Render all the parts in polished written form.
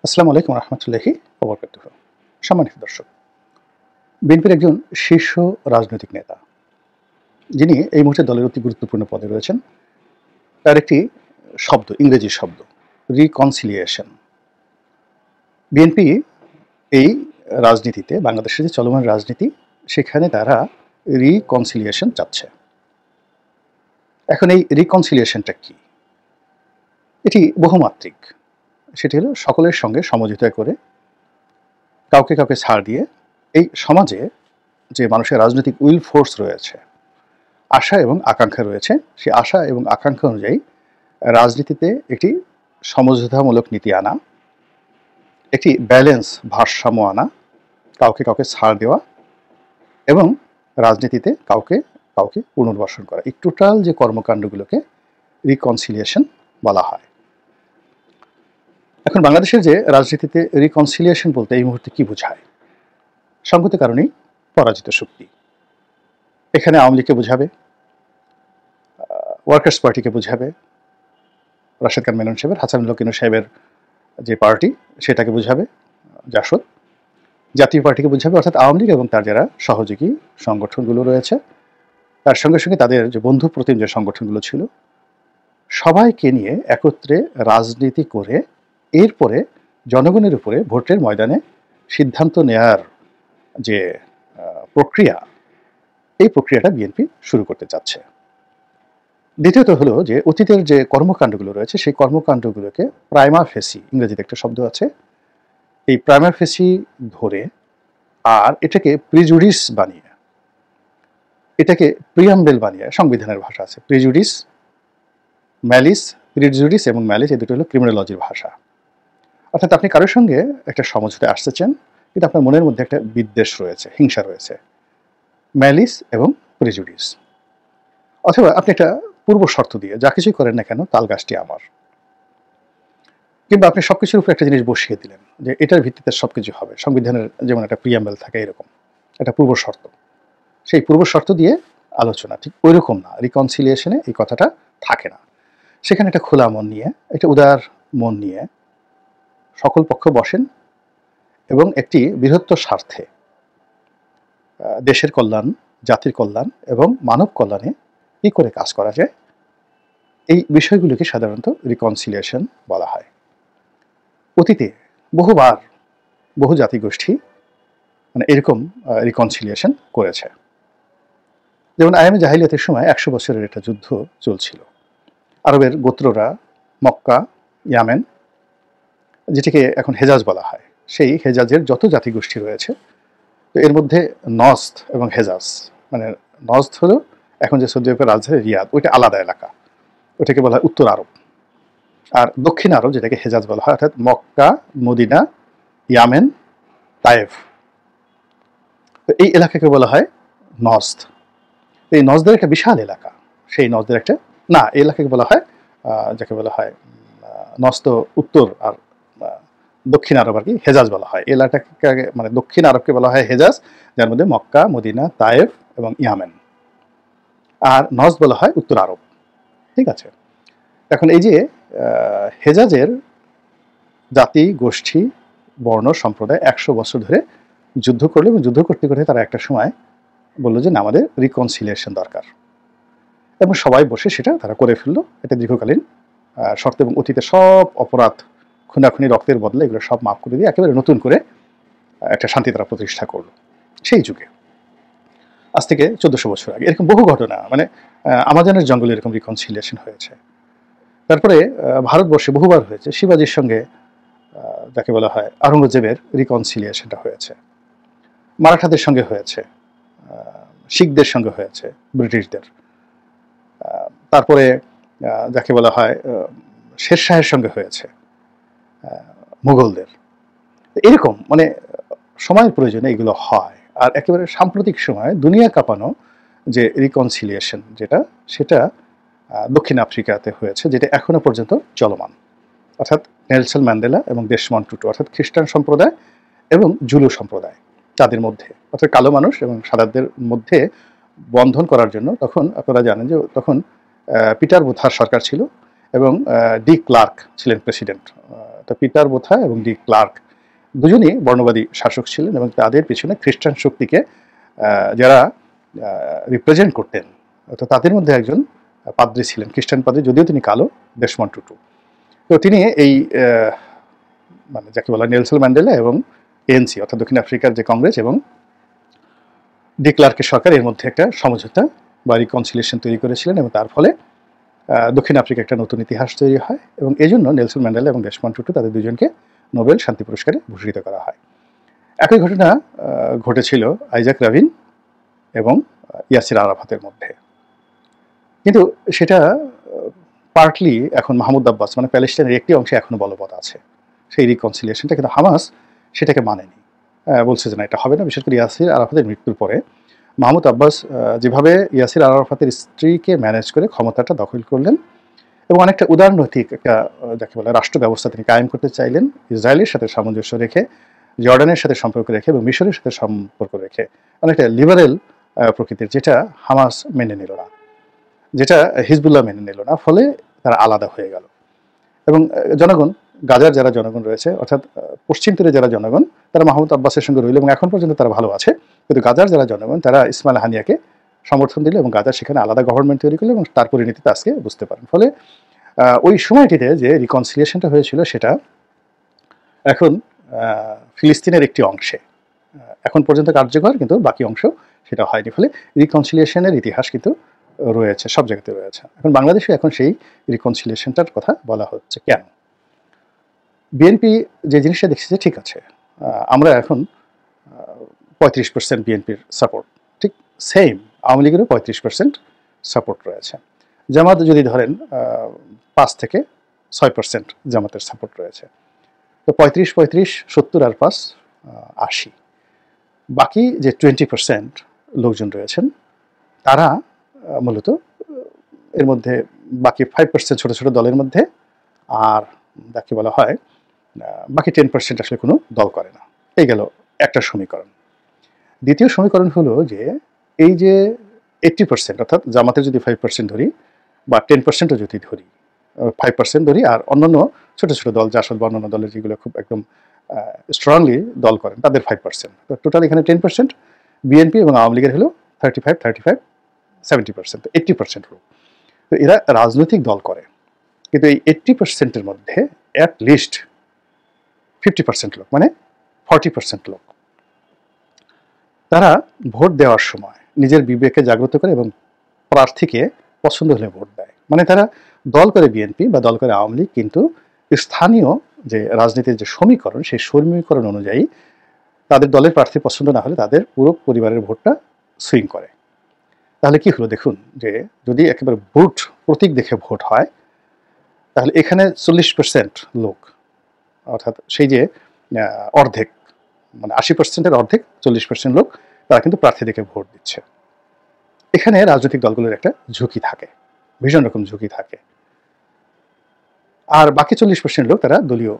আসসালামু আলাইকুম রহমতুল্লাহি ওবরকাতুহ। সম্মানিত দর্শক, বিএনপির একজন শীর্ষ রাজনৈতিক নেতা যিনি এই মুহূর্তে দলের অতি গুরুত্বপূর্ণ পদে রয়েছেন, তার একটি শব্দ, ইংরেজি শব্দ, রিকনসিলিয়েশন। বিএনপি এই রাজনীতিতে, বাংলাদেশের যে চলমান রাজনীতি, সেখানে তারা রিকনসিলিয়েশন চাচ্ছে। এখন এই রিকনসিলিয়েশনটা কি? এটি বহুমাত্রিক। সেটি হলো সকলের সঙ্গে সমঝোতা করে, কাউকে কাউকে ছাড় দিয়ে এই সমাজে যে মানুষের রাজনৈতিক উইল ফোর্স রয়েছে, আশা এবং আকাঙ্ক্ষা রয়েছে, সেই আশা এবং আকাঙ্ক্ষা অনুযায়ী রাজনীতিতে একটি সমঝোতামূলক নীতি আনা, একটি ব্যালেন্স, ভারসাম্য আনা, কাউকে কাউকে ছাড় দেওয়া এবং রাজনীতিতে কাউকে কাউকে পুনর্বাসন করা, এই টোটাল যে কর্মকাণ্ডগুলোকে রিকনসিলিয়েশন বলা হয়। এখন বাংলাদেশের যে রাজনীতিতে রিকনসিলিয়েশন বলতে এই মুহূর্তে কি বোঝায়? সঙ্গত কারণেই পরাজিত শক্তি। এখানে আওয়ামী লীগকে বোঝাবে, ওয়ার্কার্স পার্টিকে বোঝাবে, রাশেদ খান মেনন সাহেবের, হাসানুল্লাহ কিনু সাহেবের যে পার্টি সেটাকে বোঝাবে, জাসদ, জাতীয় পার্টিকে বোঝাবে, অর্থাৎ আওয়ামী লীগ এবং তার যারা সহযোগী সংগঠনগুলো রয়েছে, তার সঙ্গে সঙ্গে তাদের যে বন্ধু প্রতিম যে সংগঠনগুলো ছিল, সবাইকে নিয়ে একত্রে রাজনীতি করে এরপরে জনগণের উপরে ভোটের ময়দানে সিদ্ধান্ত নেয়ার যে প্রক্রিয়া, এই প্রক্রিয়াটা বিএনপি শুরু করতে চাচ্ছে। দ্বিতীয়ত হলো যে অতীতের যে কর্মকাণ্ডগুলো রয়েছে, সেই কর্মকাণ্ডগুলোকে প্রাইমা ফেসি, ইংরেজিতে একটা শব্দ আছে, এই প্রাইমা ফেসি ধরে আর এটাকে প্রিজুডিস বানিয়ে, এটাকে প্রিয়াম্বেল বানিয়ে, সংবিধানের ভাষা আছে প্রিজুডিস, ম্যালিস, প্রিজুডিস এবং ম্যালিস, এই দুটো হলো ক্রিমিনোলজির ভাষা। অর্থাৎ আপনি কারোর সঙ্গে একটা সমঝোতায় আসতেছেন, কিন্তু আপনার মনের মধ্যে একটা বিদ্বেষ রয়েছে, হিংসা রয়েছে, ম্যালিস এবং প্রিজুডিস। অথবা আপনি একটা পূর্ব শর্ত দিয়ে যা কিছুই করেন না কেন, তাল গাছটি আমার, কিংবা আপনি সবকিছুর উপর একটা জিনিস বসিয়ে দিলেন যে এটার ভিত্তিতে সবকিছু হবে, সংবিধানের যেমন একটা প্রিয়াম্বেল থাকে, এরকম একটা পূর্ব শর্ত, সেই পূর্ব শর্ত দিয়ে আলোচনা। ঠিক ওই রকম না, রিকনসিলিয়েশনে এই কথাটা থাকে না। সেখানে একটা খোলা মন নিয়ে, একটা উদার মন নিয়ে সকল পক্ষ বসেন এবং একটি বৃহত্তর স্বার্থে, দেশের কল্যাণ, জাতির কল্যাণ এবং মানব কল্যাণে কী করে কাজ করা যায়, এই বিষয়গুলিকে সাধারণত রিকনসিলিয়েশন বলা হয়। অতীতে বহুবার বহু জাতিগোষ্ঠী মানে এরকম রিকনসিলিয়েশন করেছে। যেমন আয়ামে জাহিলিয়াতের সময় 100 বছরের একটা যুদ্ধ চলছিল। আরবের গোত্ররা মক্কা, ইয়ামেন, যেটিকে এখন হেজাজ বলা হয়, সেই হেজাজের যত জাতিগোষ্ঠী রয়েছে, তো এর মধ্যে নজদ এবং হেজাজ, মানে নজদ হলো এখন যে সৌদি আরবের রাজধানী রিয়াদ, ওইটা আলাদা এলাকা, ওটাকে বলা হয় উত্তর আরব। আর দক্ষিণ আরব যেটাকে হেজাজ বলা হয়, অর্থাৎ মক্কা, মদিনা, ইয়ামেন, তায়েফ, তো এই এলাকাকে বলা হয় নজদ। এই নজদের একটা বিশাল এলাকা, সেই নজদের একটা না, এই এলাকাকে বলা হয় যাকে বলা হয় নজদ উত্তর আর দক্ষিণ আরব আর কি হেজাজ বলা হয়। এই এলাকাকে মানে দক্ষিণ আরবকে বলা হয় হেজাজ, যার মধ্যে মক্কা, মদিনা, তায়েফ এবং ইয়ামেন। আর নজদ বলা হয় উত্তর আরব। ঠিক আছে। এখন এই যে হেজাজের জাতি, গোষ্ঠী, বর্ণ, সম্প্রদায় 100 বছর ধরে যুদ্ধ করলো এবং যুদ্ধ করতে করতে তারা একটা সময় বললো যে না, আমাদের রিকনসিলিয়েশন দরকার, এবং সবাই বসে সেটা তারা করে ফেললো। এটা দীর্ঘকালীন শর্ত এবং অতীতে সব অপরাধ, খুনাখুনি, রক্তের বদলে এগুলো সব মাফ করে দিয়ে একেবারে নতুন করে একটা শান্তি তারা প্রতিষ্ঠা করলো। সেই যুগে আজ থেকে 1400 বছর আগে এরকম বহু ঘটনা, মানে আমাজনের জঙ্গলে এরকম রিকনসিলিয়েশন হয়েছে। তারপরে ভারতবর্ষে বহুবার হয়েছে, শিবাজির সঙ্গে যাকে বলা হয় আওরঙ্গজেবের রিকনসিলিয়েশনটা হয়েছে, মারাঠাদের সঙ্গে হয়েছে, শিখদের সঙ্গে হয়েছে, ব্রিটিশদের, তারপরে যাকে বলা হয় শেরশাহের সঙ্গে হয়েছে, মুঘলদের। এরকম মানে সময়ের প্রয়োজনে এগুলো হয়। আর একেবারে সাম্প্রতিক সময়ে দুনিয়া কাঁপানো যে রিকনসিলিয়েশন যেটা, সেটা দক্ষিণ আফ্রিকাতে হয়েছে, যেটা এখনো পর্যন্ত চলমান। অর্থাৎ নেলসন ম্যান্ডেলা এবং দেশমন্ড টুটু, অর্থাৎ খ্রিস্টান সম্প্রদায় এবং জুলু সম্প্রদায়, তাদের মধ্যে, অর্থাৎ কালো মানুষ এবং সাদাদের মধ্যে বন্ধন করার জন্য, তখন আপনারা জানেন যে তখন পিটার বুথার সরকার ছিল এবং ডি ক্লার্ক ছিলেন প্রেসিডেন্ট, অর্থাৎ পিটার বোথা এবং ডি ক্লার্ক দুজনই বর্ণবাদী শাসক ছিলেন এবং তাদের পিছনে খ্রিস্টান শক্তিকে যারা রিপ্রেজেন্ট করতেন, তো তাদের মধ্যে একজন পাদ্রী ছিলেন, খ্রিস্টান পাদ্রী, যদিও তিনি কালো, ডেসমন্ড টুটু। তো তিনি এই মানে যাকে বলা নেলসন ম্যান্ডেলা এবং এএনসি অর্থাৎ দক্ষিণ আফ্রিকার যে কংগ্রেস এবং ডি ক্লার্কের সরকার এর মধ্যে একটা সমঝোতা বা রিকনসিলিয়েশন তৈরি করেছিলেন এবং তার ফলে দক্ষিণ আফ্রিকা একটা নতুন ইতিহাস তৈরি হয় এবং এই জন্য নেলসন ম্যান্ডেলা এবং ডেসমন্ড টুটু তাদের দুজনকে নোবেল শান্তি পুরস্কারে ভূষিত করা হয়। একই ঘটনা ঘটেছিল আইজাক রাবিন এবং ইয়াসির আরাফাতের মধ্যে, কিন্তু সেটা পার্টলি এখন মাহমুদ আব্বাস মানে প্যালেস্টাইনের একটি অংশে এখনো বলবৎ আছে সেই রিকনসিলিয়েশনটা, কিন্তু হামাস সেটাকে মানেনি, বলছে যে না এটা হবে না। বিশেষ করে ইয়াসির আরাফাতের মৃত্যুর পরে মাহমুদ আব্বাস যেভাবে ইয়াসির আরাফাতের স্ত্রীকে ম্যানেজ করে ক্ষমতাটা দখল করলেন এবং অনেকটা উদারনৈতিক একটা যাকে বলে রাষ্ট্র ব্যবস্থা তিনি কায়েম করতে চাইলেন, ইসরায়েলের সাথে সামঞ্জস্য রেখে, জর্ডানের সাথে সম্পর্ক রেখে এবং মিশরের সাথে সম্পর্ক রেখে, অনেকটা লিবারেল প্রকৃতির, যেটা হামাস মেনে নিল না, যেটা হিজবুল্লাহ মেনে নিল না, ফলে তারা আলাদা হয়ে গেল। এবং জনগণ, গাজার যারা জনগণ রয়েছে অর্থাৎ পশ্চিম তীরে যারা জনগণ, তারা মাহমুদ আব্বাসের সঙ্গে রইল এবং এখন পর্যন্ত তারা ভালো আছে, কিন্তু গাজার যারা জনগণ তারা ইসমাইল হানিয়াকে সমর্থন দিল এবং গাজার সেখানে আলাদা গভর্নমেন্ট তৈরি করলো এবং তার পরিণতিতে আজকে বুঝতে পারেন। ফলে ওই সময়টিতে যে রিকনসিলিয়েশনটা হয়েছিল সেটা এখন ফিলিস্তিনের একটি অংশে এখন পর্যন্ত কার্যকর, কিন্তু বাকি অংশ সেটা হয়নি। ফলে রিকনসিলিয়েশনের ইতিহাস কিন্তু রয়েছে, সব জায়গাতে রয়েছে। এখন বাংলাদেশে এখন সেই রিকনসিলিয়েশনটার কথা বলা হচ্ছে কেন? বিএনপি যে জিনিসটা দেখছে যে ঠিক আছে, আমরা এখন 35% বিএনপির সাপোর্ট, ঠিক সেম আওয়ামী লীগেরও 35% সাপোর্ট রয়েছে। জামাত যদি ধরেন 5 থেকে 6% জামাতের সাপোর্ট রয়েছে, তো 35, 70 আর 5, 80। বাকি যে 20% লোকজন রয়েছেন তারা মূলত এর মধ্যে বাকি 5% ছোট ছোট দলের মধ্যে, আর যাকে বলা হয় বাকি 10% আসলে কোনো দল করে না। এই গেল একটা সমীকরণ। দ্বিতীয় সমীকরণ হলো যে এই যে 80% অর্থাৎ জামাতের যদি 5% ধরি বা 10%ও যদি ধরি, 5% ধরি, আর অন্যান্য ছোট ছোট দল, জাসদ বা অন্যান্য দলের যেগুলো খুব একদম স্ট্রংলি দল করেন তাদের 5%, তো টোটাল এখানে 10%। বিএনপি এবং আওয়ামী লীগের হলো 35, 70%, 80% লোক। তো এরা রাজনৈতিক দল করে, কিন্তু এই 80%-এর মধ্যে অ্যাট লিস্ট 50% লোক মানে 40% লোক তারা ভোট দেওয়ার সময় নিজের বিবেককে জাগ্রত করে এবং প্রার্থীকে পছন্দ হলে ভোট দেয়। মানে তারা দল করে বিএনপি বা দল করে আওয়ামী লীগ, কিন্তু স্থানীয় যে রাজনীতির যে সমীকরণ সেই সমীকরণ অনুযায়ী তাদের দলের প্রার্থী পছন্দ না হলে তাদের পুরো পরিবারের ভোটটা সুইং করে। তাহলে কি হলো দেখুন, যে যদি একেবারে ভোট প্রতীক দেখে ভোট হয় তাহলে এখানে 40% লোক অর্থাৎ সেই যে অর্ধেক মানে 80%-এর অর্ধেক 40% লোক তারা কিন্তু প্রার্থী দেখে ভোট দিচ্ছে। এখানে রাজনৈতিক দলগুলোর একটা ঝুঁকি থাকে, ভীষণ রকম ঝুঁকি থাকে। আর বাকি 40% লোক তারা দলীয়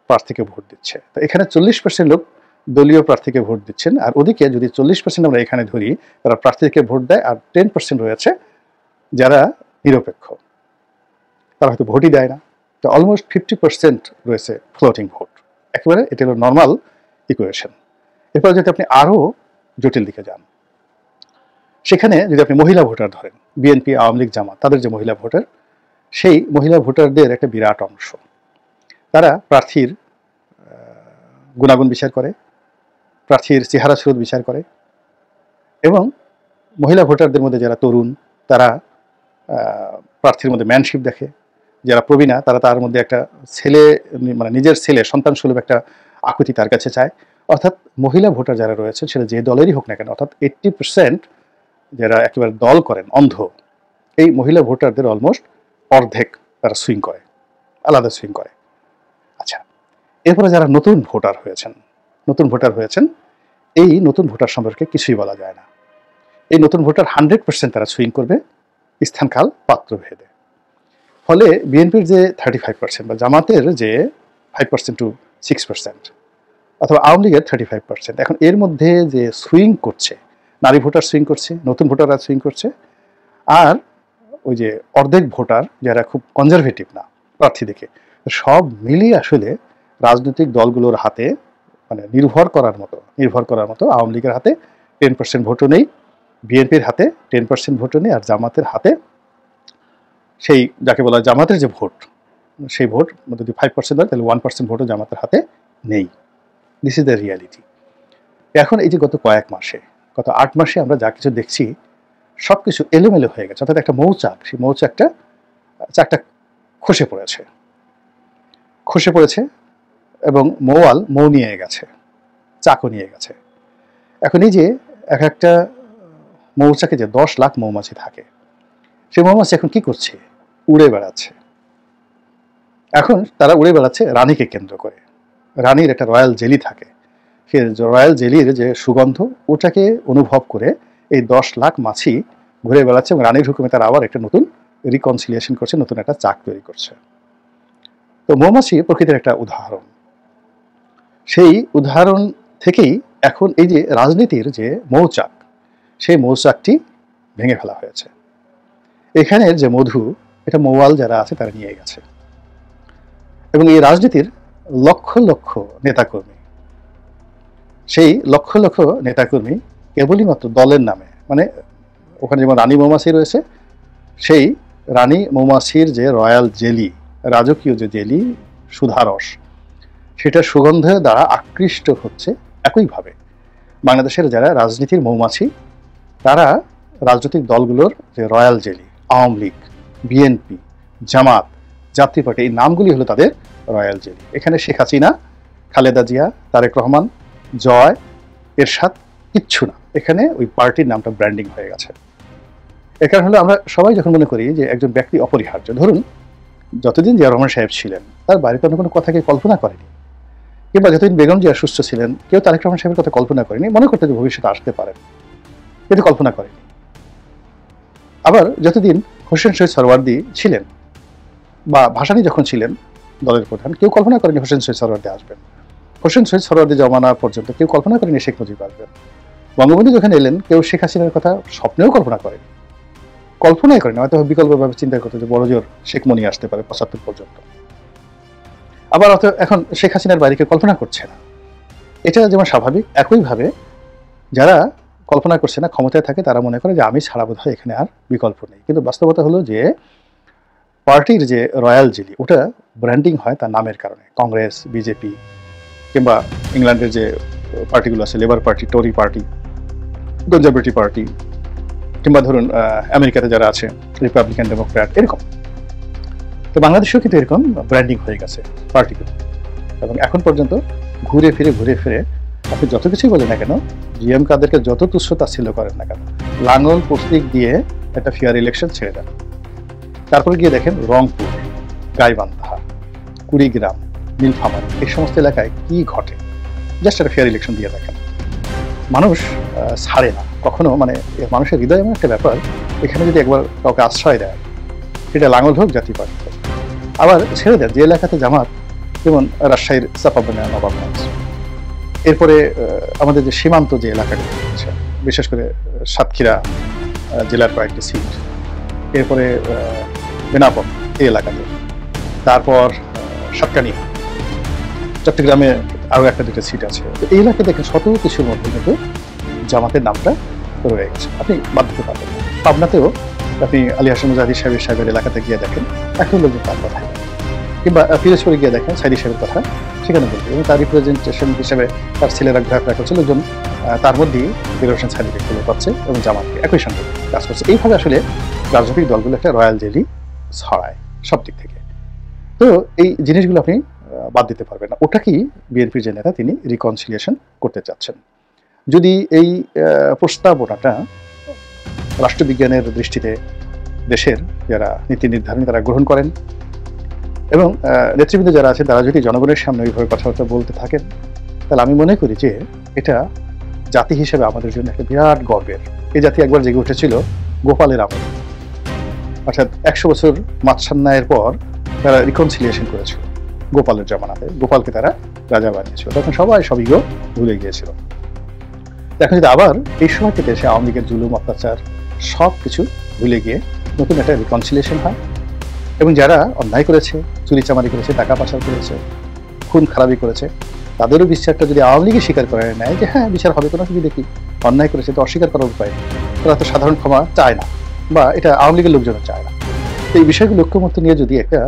প্রার্থীকে ভোট দিচ্ছে। তো এখানে 40% লোক দলীয় প্রার্থীকে ভোট দিচ্ছেন, আর ওদিকে যদি 40% আমরা এখানে ধরি তারা প্রার্থীকে ভোট দেয়, আর 10% রয়েছে যারা নিরপেক্ষ, তারা হয়তো ভোটই দেয় না। তো অলমোস্ট 50% রয়েছে ফ্লোটিং ভোট। একেবারে এটা হলো নর্মাল ইকুয়েশন। এরপর যদি আপনি আরও জটিল দিকে যান, সেখানে যদি আপনি মহিলা ভোটার ধরেন, বিএনপি, আওয়ামী লীগ, জামাত, তাদের যে মহিলা ভোটার, সেই মহিলা ভোটারদের একটা বিরাট অংশ তারা প্রার্থীর গুণাগুণ বিচার করে, প্রার্থীর চেহারা সুরত বিচার করে, এবং মহিলা ভোটারদের মধ্যে যারা তরুণ তারা প্রার্থীর মধ্যে ম্যানশিপ দেখে, যারা প্রবীণা তারা তার মধ্যে একটা ছেলে মানে নিজের ছেলে সন্তান সুলভ একটা আকুতি তার কাছে চায়। অর্থাৎ মহিলা ভোটার যারা রয়েছে সেটা যে দলেরই হোক না কেন, অর্থাৎ 80% যারা একেবারে দল করেন অন্ধ, এই মহিলা ভোটারদের অলমোস্ট অর্ধেক তারা সুইং করে, আলাদা সুইং করে। আচ্ছা, এরপরে যারা নতুন ভোটার হয়েছেন এই নতুন ভোটার সম্পর্কে কিছুই বলা যায় না। এই নতুন ভোটার 100% তারা সুইং করবে স্থানকাল পাত্র ভেদে। ফলে বিএনপির যে 35% বা জামাতের যে 5% to 6% অথবা আওয়ামী লীগের 35%, এখন এর মধ্যে যে সুইং করছে, নারী ভোটার সুইং করছে, নতুন ভোটাররা সুইং করছে, আর ওই যে অর্ধেক ভোটার যারা খুব কনজারভেটিভ না প্রার্থী দেখে, সব মিলিয়ে আসলে রাজনৈতিক দলগুলোর হাতে মানে নির্ভর করার মতো আওয়ামী লীগের হাতে 10% ভোটও নেই, বিএনপির হাতে 10% ভোটও নেই, আর জামাতের হাতে সেই যাকে বলা জামাতের যে ভোট, সেই ভোট যদি 5% হয় তাহলে 1% ভোটও জামাতের হাতে নেই। This is the reality. এখন এই যে গত 8 মাসে আমরা যা কিছু দেখছি সব কিছু এলোমেলো হয়ে গেছে। অর্থাৎ একটা মৌচাক, সেই মৌচাকটা খসে পড়েছে এবং মৌ নিয়ে গেছে, চাকও নিয়ে গেছে। এখন এই যে একটা মৌচাকে যে 10 লাখ মৌমাছি থাকে, সেই মৌমাছি এখন কি করছে? উড়ে বেড়াচ্ছে। এখন তারা উড়ে বেড়াচ্ছে রানীকে কেন্দ্র করে। রানীর একটা রয়্যাল জেলি থাকে, সেই রয়্যাল জেলির যে সুগন্ধ ওটাকে অনুভব করে এই 10 লাখ মাছি ঘুরে বেড়াচ্ছে এবং রানীর হুকুমে তারা আবার একটা নতুন রিকনসিলিয়েশন করছে, নতুন একটা চাক তৈরি করছে। তো মৌমাছি প্রকৃতির একটা উদাহরণ। সেই উদাহরণ থেকেই এখন এই যে রাজনীতির যে মৌচাক, সেই মৌচাকটি ভেঙে ফেলা হয়েছে। এখানের যে মধু, এটা মৌয়াল যারা আছে তারা নিয়ে গেছে। এবং এই রাজনীতির লক্ষ লক্ষ নেতাকর্মী, সেই লক্ষ লক্ষ নেতাকর্মী কেবলই মাত্র দলের নামে, মানে ওখানে যেমন রানী মৌমাছি রয়েছে, সেই রানী মৌমাছির যে রয়্যাল জেলি, রাজকীয় যে জেলি সুধারস, সেটা সুগন্ধের দ্বারা আকৃষ্ট হচ্ছে। একইভাবে বাংলাদেশের যারা রাজনীতির মৌমাছি, তারা রাজনৈতিক দলগুলোর যে royal jelly, Awami League, BNP, Jamaat, Jatiya Party, এই নামগুলি হলো তাদের রয়্যাল জেলি। এখানে শেখ হাসিনা, খালেদা জিয়া, তারেক রহমান, জয়, এরশাদ কিচ্ছু না। এখানে ওই পার্টির নামটা ব্র্যান্ডিং হয়ে গেছে। এর কারণ হলো আমরা সবাই যখন মনে করি যে একজন ব্যক্তি অপরিহার্য, ধরুন যতদিন জিয়া রহমান সাহেব ছিলেন তার বাড়িতে অন্য কোনো কথাকে কল্পনা করেনি, কিংবা যতদিন বেগম জিয়া সুস্থ ছিলেন কেউ তারেক রহমান সাহেবের কথা কল্পনা করেনি, মনে করতে যে ভবিষ্যতে আসতে পারেন, কিন্তু কল্পনা করেনি। আবার যতদিন হোসেন শহীদ সরওয়ার্দী ছিলেন বা ভাসানী যখন ছিলেন দলের প্রধান, কেউ কল্পনা করেনি হোসেন শহীদ সরওয়ার্দী আসবেন। হোসেন শহীদ সরওয়ার্দী জমানা পর্যন্ত কেউ কল্পনা করেনি শেখ মুজিব আসবেন। বঙ্গবন্ধু যখন এলেন কেউ শেখ হাসিনার কথা স্বপ্নেও কল্পনা করেনি, কল্পনাই করেনি। হয়তো বিকল্পভাবে চিন্তা করতে যে বড় জোর শেখ মনি আসতে পারে 75 পর্যন্ত। আবার এখন শেখ হাসিনার বাইরে কেউ কল্পনা করছে না, এটা যেমন স্বাভাবিক। একইভাবে যারা কল্পনা করছে না, ক্ষমতায় থাকে, তারা মনে করে যে আমি ছাড়া বোধ হয় এখানে আর বিকল্প নেই। কিন্তু বাস্তবতা হলো যে পার্টির যে রয়্যাল জেলি, ওটা ব্র্যান্ডিং হয় তার নামের কারণে। কংগ্রেস, বিজেপি, কিংবা ইংল্যান্ডের যে পার্টিগুলো আছে, লেবার পার্টি, টরি পার্টি, কনজারভেটিভ পার্টি, কিংবা ধরুন আমেরিকাতে যারা আছে রিপাবলিকান, ডেমোক্র্যাট, এরকম। তো বাংলাদেশেও কিন্তু এরকম ব্র্যান্ডিং হয়ে গেছে পার্টিগুলো। এবং এখন পর্যন্ত ঘুরে ফিরে আপনি যত কিছুই বলেন না কেন, জিএম কাদেরকে যত তুচ্ছ-তাচ্ছিল্য করেন না কেন, লাঙ্গল প্রতীক দিয়ে একটা ফেয়ার ইলেকশন ছেড়ে দেন। তারপরে গিয়ে দেখেন রংপুর, গাইবান্ধা, কুড়িগ্রাম, নীলফামারী, এই সমস্ত এলাকায় কি ঘটে, জাস্ট একটা ফেয়ার ইলেকশন দিয়ে দেখেন। মানুষ ছাড়ে না কখনো, মানে মানুষের হৃদয় এমন একটা ব্যাপার, এখানে যদি একবার কাউকে আশ্রয় দেয়, সেটা লাঙ্গল হোক, জাতীয় পার্টি হোক, আবার ছেড়ে দেয় যে এলাকাতে জামাত, যেমন রাজশাহীর চাঁপাবনা, নবাবগঞ্জ, এরপরে আমাদের যে সীমান্ত যে এলাকাগুলো রয়েছে, বিশেষ করে সাতক্ষীরা জেলার কয়েকটি সিট, এরপরে বেনাপোল এই এলাকাতে, তারপর সাতকানিয়া, চট্টগ্রামে আরও একটা দুটো সিট আছে। তো এই এলাকায় দেখেন শত কিছুর মধ্যে কিন্তু জামাতের নামটা রয়ে গেছে, আপনি বাদ দিতে পারবেন না। পাবনাতেও আপনি আলী হাসান মুজাহিদ সাহেবের এলাকাতে গিয়ে দেখেন এখন লোকজন তার কথা, কিংবা পিরোজপুরে গিয়ে দেখেন সাইদি সাহেবের কথা সেখানে বলবে, এবং তার রিপ্রেজেন্টেশন হিসেবে তার ছেলেরা ঘোরাফেরা করছে, লোকজন তার মধ্যেই বিরোধ হোসেন সাইদিকে খুলে পাচ্ছে এবং জামাতকে একই সঙ্গে কাজ করছে। এইভাবে আসলে রাজনৈতিক দলগুলো একটা রয়্যাল জেলি ছড়ায় সব দিক থেকে। তো এই জিনিসগুলো আপনি বাদ দিতে পারবেন না। ওটাকেই বিএনপির যে নেতা তিনি রিকনসিলিয়েশন করতে চাচ্ছেন। যদি এই প্রস্তাবনাটা রাষ্ট্রবিজ্ঞানের দৃষ্টিতে দেশের যারা নীতি নির্ধারণী তারা গ্রহণ করেন, এবং নেতৃবৃন্দ যারা আছেন তারা যদি জনগণের সামনে ওইভাবে কথাবার্তা বলতে থাকেন, তাহলে আমি মনে করি যে এটা জাতি হিসেবে আমাদের জন্য একটা বিরাট গর্বের। এই জাতি একবার জেগে উঠেছিল গোপালের আমলে, অর্থাৎ 100 বছর মাৎসান্যায়ের পর তারা রিকনসিলিয়েশন করেছিল গোপালের জামানাতে। গোপালকে তারা রাজা বানিয়েছিল, তখন সবাই সবইগো ভুলে গিয়েছিল। এখন যদি আবার এই সময়টিতে এসে আওয়ামী লীগের জুলুম, অত্যাচার সব কিছু ভুলে গিয়ে নতুন একটা রিকনসিলিয়েশন হয়, এবং যারা অন্যায় করেছে, চুরিচামারি করেছে, টাকা পাচার করেছে, খুন খারাপি করেছে, তাদেরও বিচারটা যদি আওয়ামী লীগই স্বীকার করে নেয় যে হ্যাঁ বিচার হবে, কোনো অসুবিধা কি, অন্যায় করেছে তো অস্বীকার করার উপায় নেই, তারা তো সাধারণ ক্ষমা চায় না, বা এটা আওয়ামী লীগের লোকজনও চায় না। তো এই বিষয়গুলো ঐক্যমত্য নিয়ে যদি একটা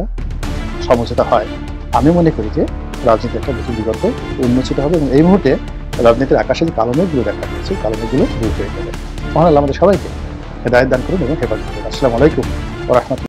সমঝোতা হয়, আমি মনে করি যে রাজনীতি একটা নতুন বিগত উন্মোচিত হবে, এবং এই মুহূর্তে রাজনীতির আকাশে যে কালো মেঘগুলো দেখা যাচ্ছে, কালো মেঘগুলো দূর হয়ে যাবে। মহান আল্লাহ আমাদের সবাইকে হেদায়েত দান করুন এবং হেফাজত করুন। আসসালামু আলাইকুম ওয়া রাহমাতুল্লাহ।